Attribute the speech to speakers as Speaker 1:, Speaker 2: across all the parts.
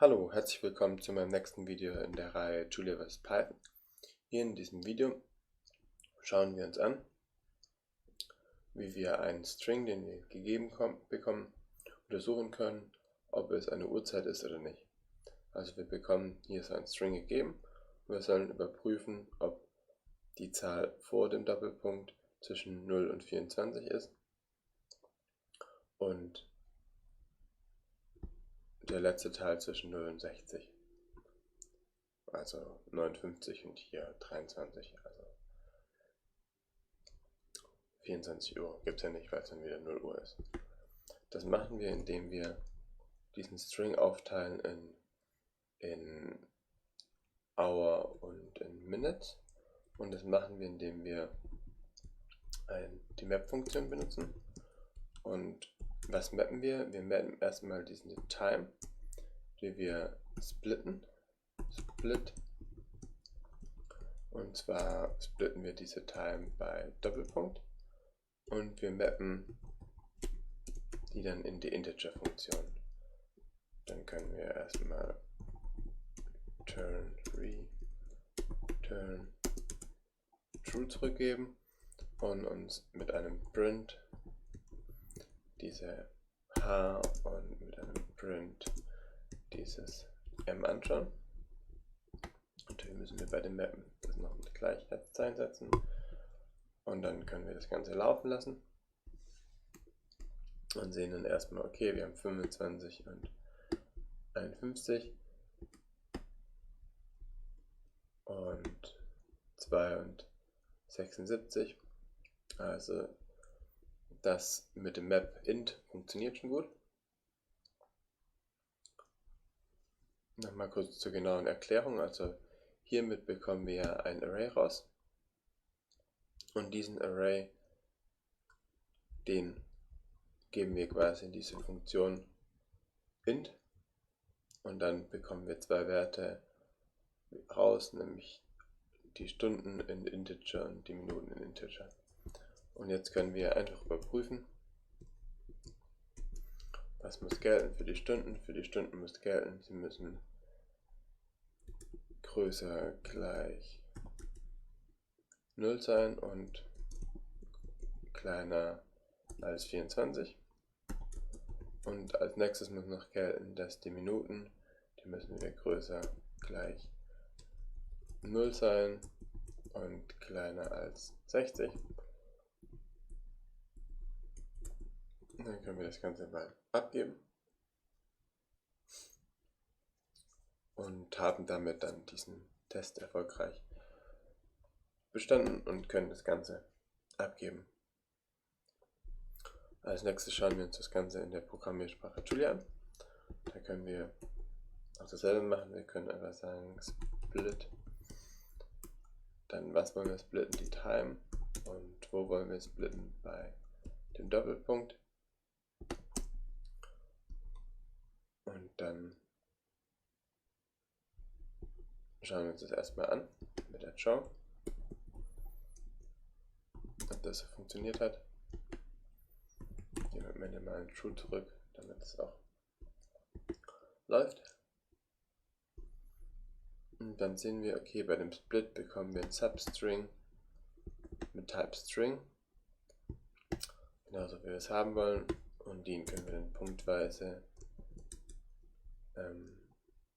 Speaker 1: Hallo, herzlich willkommen zu meinem nächsten Video in der Reihe Julia vs. Python. Hier in diesem Video schauen wir uns an, wie wir einen String, den wir gegeben bekommen, untersuchen können, ob es eine Uhrzeit ist oder nicht. Also wir bekommen hier so einen String gegeben und wir sollen überprüfen, ob die Zahl vor dem Doppelpunkt zwischen 0 und 24 ist und der letzte Teil zwischen 0 und 60. Also 59 und hier 23, also 24 Uhr gibt es ja nicht, weil es dann wieder 0 Uhr ist. Das machen wir, indem wir diesen String aufteilen in Hour und in Minutes. Und das machen wir, indem wir die Map-Funktion benutzen. Und was mappen wir? Wir mappen erstmal diesen Time, die wir splitten. Split. Und zwar splitten wir diese Time bei Doppelpunkt. Und wir mappen die dann in die Integer-Funktion. Dann können wir erstmal return true zurückgeben und uns mit einem print diese h und mit einem print dieses m anschauen. Natürlich müssen wir bei dem Mappen das noch mit Gleichheitszeichen setzen und dann können wir das Ganze laufen lassen und sehen dann erstmal, okay, wir haben 25 und 51 und 2 und 76. Also das mit dem Map int funktioniert schon gut. Nochmal kurz zur genauen Erklärung. Also hiermit bekommen wir ein Array raus. Und diesen Array, den geben wir quasi in diese Funktion int. Und dann bekommen wir zwei Werte raus, nämlich die Stunden in Integer und die Minuten in Integer. Und jetzt können wir einfach überprüfen, was muss gelten für die Stunden. Für die Stunden muss gelten, sie müssen größer gleich 0 sein und kleiner als 24. Und als nächstes muss noch gelten, dass die Minuten, die müssen wir größer gleich 0 sein und kleiner als 60. Und dann können wir das Ganze mal abgeben und haben damit dann diesen Test erfolgreich bestanden und können das Ganze abgeben. Als nächstes schauen wir uns das Ganze in der Programmiersprache Julia an. Da können wir auch dasselbe machen. Wir können einfach sagen split. Dann was wollen wir splitten? Die Time. Und wo wollen wir splitten? Bei dem Doppelpunkt. Und dann schauen wir uns das erstmal an mit der Show, ob das so funktioniert hat. Gehen wir mit mal einen True zurück, damit es auch läuft. Und dann sehen wir, okay, bei dem Split bekommen wir ein Substring mit Type String, genauso wie wir es haben wollen, und den können wir dann punktweise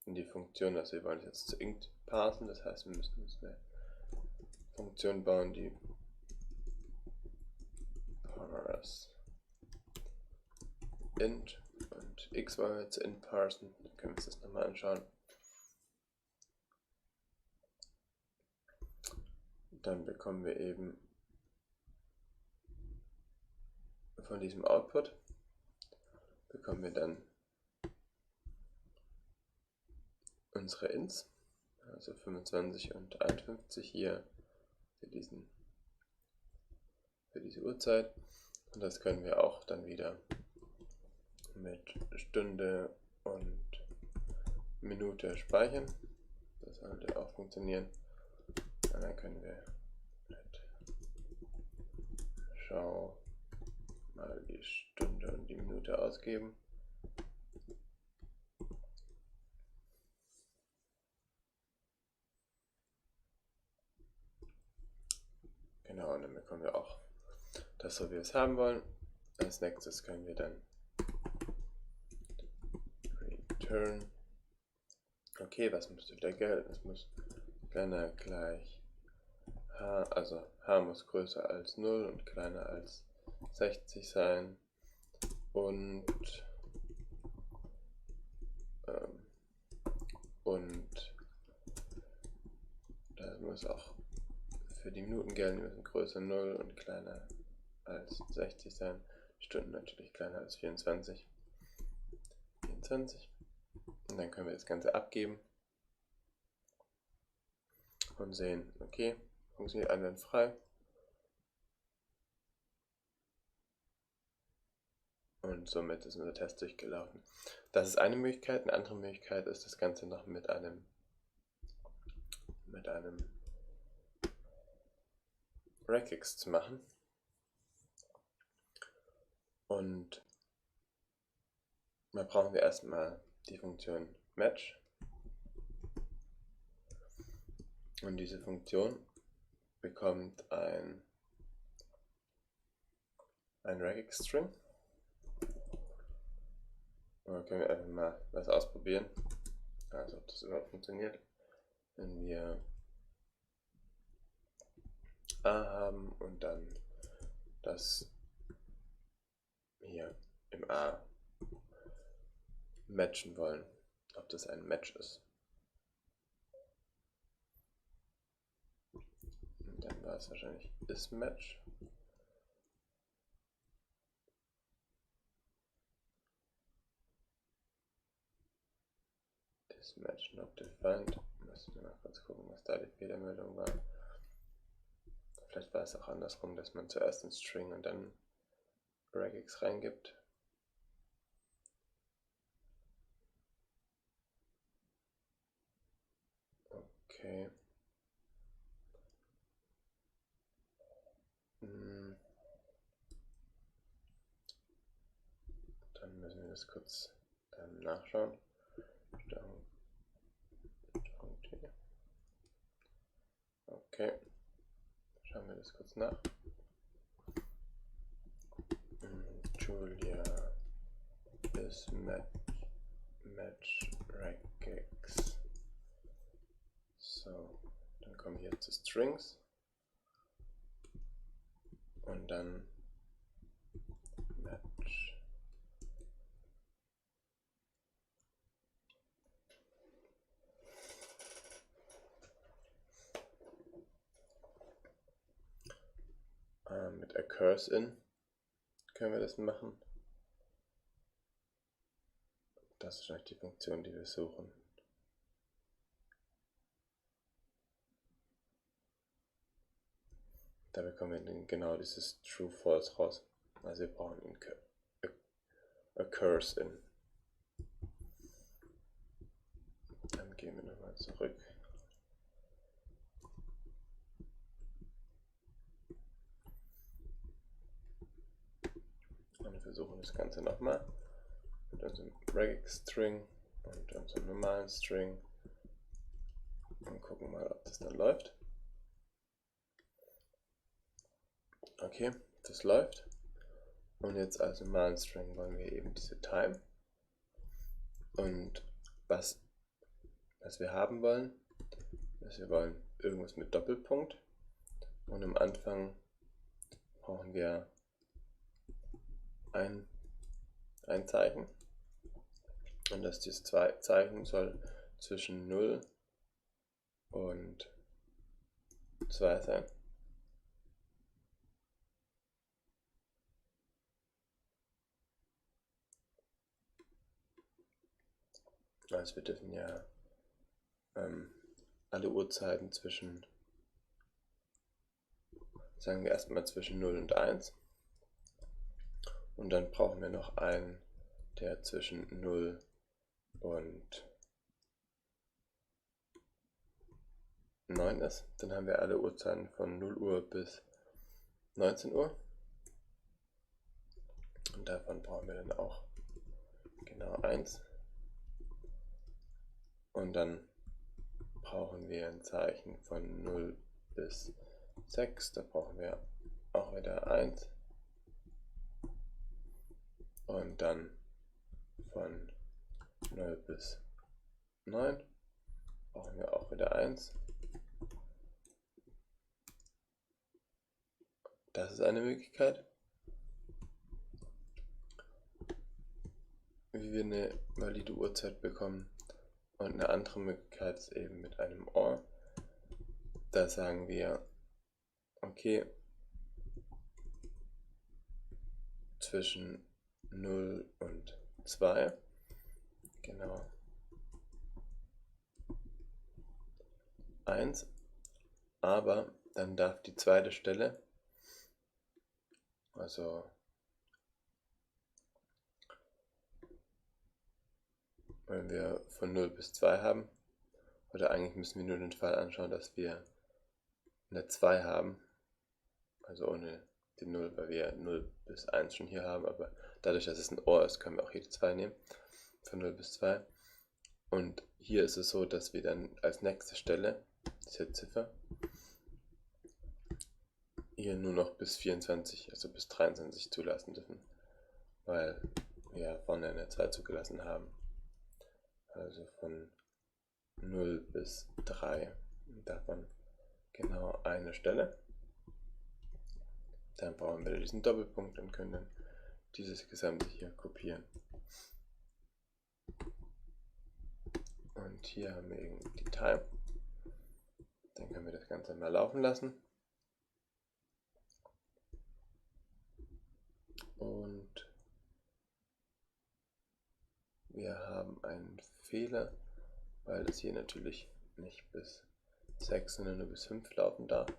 Speaker 1: in die Funktion, also wir wollen jetzt zu int parsen, das heißt, wir müssen uns eine Funktion bauen, die parse int und x wollen wir zu int parsen, dann können wir uns das nochmal anschauen. Dann bekommen wir eben von diesem Output bekommen wir dann unsere Ints, also 25 und 51 hier für diese Uhrzeit, und das können wir auch dann wieder mit Stunde und Minute speichern. Das sollte auch funktionieren. Und dann können wir mit Schau mal die Stunde und die Minute ausgeben. bekommen wir auch das, so wie wir es haben wollen. Als nächstes können wir dann return. Okay, was müsste wieder gelten? Es muss kleiner gleich h, also h muss größer als 0 und kleiner als 60 sein. Und das muss auch für die Minuten gelten, die müssen größer 0 und kleiner als 60 sein. Die Stunden natürlich kleiner als 24. Und dann können wir das Ganze abgeben und sehen, okay, funktioniert einwandfrei. Und somit ist unser Test durchgelaufen. Das ist eine Möglichkeit. Eine andere Möglichkeit ist, das Ganze noch mit einem regex zu machen. Und da brauchen wir erstmal die Funktion match. Und diese Funktion bekommt ein regex-String. Und dann können wir einfach mal was ausprobieren, also ob das überhaupt funktioniert. Wenn wir a haben und dann das hier im a matchen wollen, ob das ein Match ist. Und dann war es wahrscheinlich is match. Is match not defined. Müssen wir mal kurz gucken, was da die Fehlermeldung war. Vielleicht war es auch andersrum, dass man zuerst ein String und dann regex reingibt. Okay. Dann müssen wir das kurz nachschauen. Okay. Schauen wir das kurz nach. Julia is match regex. So, dann kommen wir hier zu Strings und dann match. Mit occursin können wir das machen. Das ist wahrscheinlich die Funktion, die wir suchen. Da bekommen wir dann genau dieses True-False raus. Also wir brauchen occursin. Dann gehen wir nochmal zurück. Und wir versuchen das Ganze nochmal mit unserem regex-String und unserem normalen String und gucken mal, ob das dann läuft. Okay, das läuft. Und jetzt als normalen String wollen wir eben diese Time. Und was wir haben wollen, ist, wir wollen irgendwas mit Doppelpunkt. Und am Anfang brauchen wir ein Zeichen. Und das dieses Zeichen soll zwischen 0 und 2 sein. Also wir dürfen ja alle Uhrzeiten zwischen, sagen wir erstmal zwischen 0 und 1. Und dann brauchen wir noch einen, der zwischen 0 und 9 ist. Dann haben wir alle Uhrzeiten von 0 Uhr bis 19 Uhr. Und davon brauchen wir dann auch genau 1. Und dann brauchen wir ein Zeichen von 0 bis 6. Da brauchen wir auch wieder 1 und dann von 0 bis 9 brauchen wir auch wieder 1. Das ist eine Möglichkeit, wie wir eine valide Uhrzeit bekommen. Und eine andere Möglichkeit ist eben mit einem OR. Da sagen wir, okay, zwischen 0 und 2, genau, 1, aber dann darf die zweite Stelle, also wenn wir von 0 bis 2 haben, oder eigentlich müssen wir nur den Fall anschauen, dass wir eine 2 haben, also ohne die 0, weil wir 0 bis 1 schon hier haben, aber dadurch, dass es ein OR ist, können wir auch hier die 2 nehmen, von 0 bis 2. Und hier ist es so, dass wir dann als nächste Stelle, diese Ziffer, hier nur noch bis 24, also bis 23 zulassen dürfen, weil wir vorne eine 2 zugelassen haben. Also von 0 bis 3 davon genau eine Stelle. Dann brauchen wir diesen Doppelpunkt und können dann dieses Gesamte hier kopieren. Und hier haben wir eben die Time. Dann können wir das Ganze mal laufen lassen. Und wir haben einen Fehler, weil es hier natürlich nicht bis 6, sondern nur bis 5 laufen darf.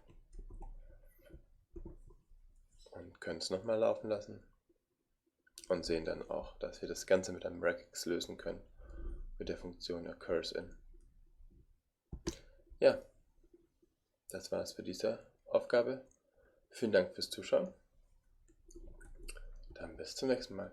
Speaker 1: Und können es nochmal laufen lassen. Und sehen dann auch, dass wir das Ganze mit einem regex lösen können. Mit der Funktion occursin. Ja, das war es für diese Aufgabe. Vielen Dank fürs Zuschauen. Dann bis zum nächsten Mal.